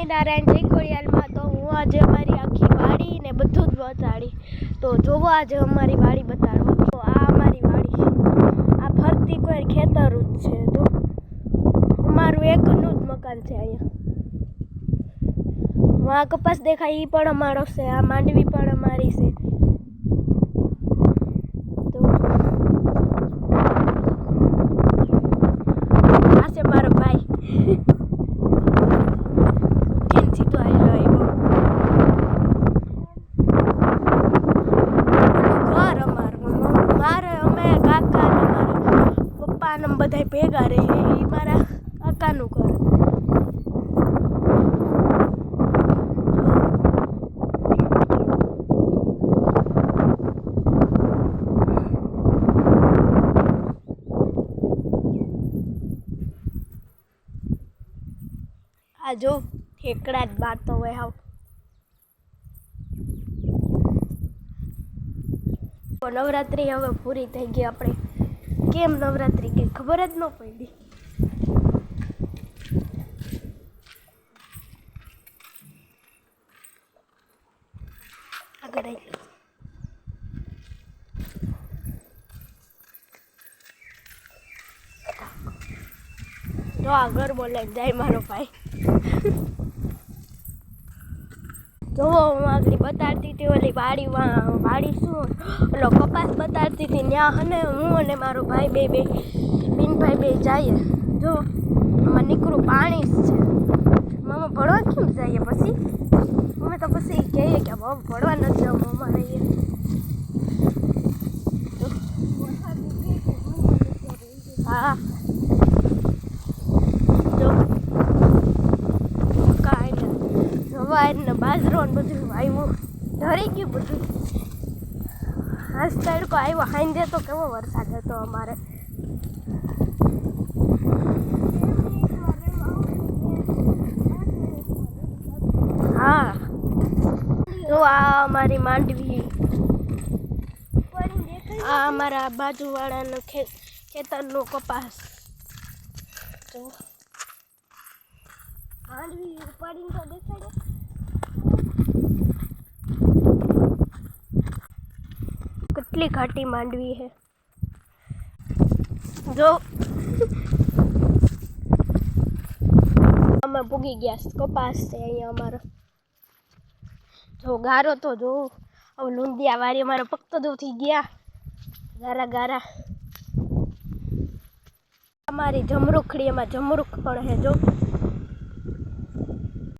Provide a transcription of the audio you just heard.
સ્વામિનારાયણ જય ખોડિયારમાં તો હું આજે અમારી આખી વાડી ને બધું જ બતાડી તો જોવો આજે અમારી વાડી બતાડો તો આ અમારી વાડી આ ફરતી કોઈ ખેતર જ છે તો અમારું એકનું જ મકાન છે અહીંયા આ કપાસ દેખાય એ પણ અમારો છે આ માંડવી પણ અમારી છે તો આ છે મારો ભાઈ બધા ભેગા રહે એ મારા કાકાનું ઘર આ જો ઠેકડા જ બારતો હોય હાવ નવરાત્રી હવે પૂરી થઈ ગઈ આપણે કેમ નવરાત્રી કે ખબર જ ન પડી આગળ આવી તો આગળ બોલે જાય મારો ભાઈ જો હું આગળ બતાડતી હતી ઓલી વાડી શું ઓલો કપાસ બતાડતી હતી ત્યાં અને હું અને મારો ભાઈ બે બિનભાઈ બે જઈએ જો આમાં નીકળું પાણી જ છે મામા ભણવા કેમ જઈએ પછી અમે તો પછી કહીએ કે ભણવા નથી જવું અમારે હા જો જવાર ને બાજરો ને બધું આવ્યું ધરી ગયું બધું આજ તડકો આવ્યો હાંજે તો કેવો વરસાદ હતો અમારે હા તો આ અમારી માંડવી આ અમારા બાજુવાળાનું ખેતરનું કપાસ તો માંડવી ઉપાડીને તો દેખાડે કેટલી ઘાટી માંડવી છે જો અમે પૂગી ગયા કપાસ છે અહીંયા અમારો જો ગારો તો જો હવે લૂંડિયા વારી અમારા પગ તો જો થઈ ગયા ગારા ગારા અમારી જમરૂખડી એમાં જમરૂખ પણ છે જો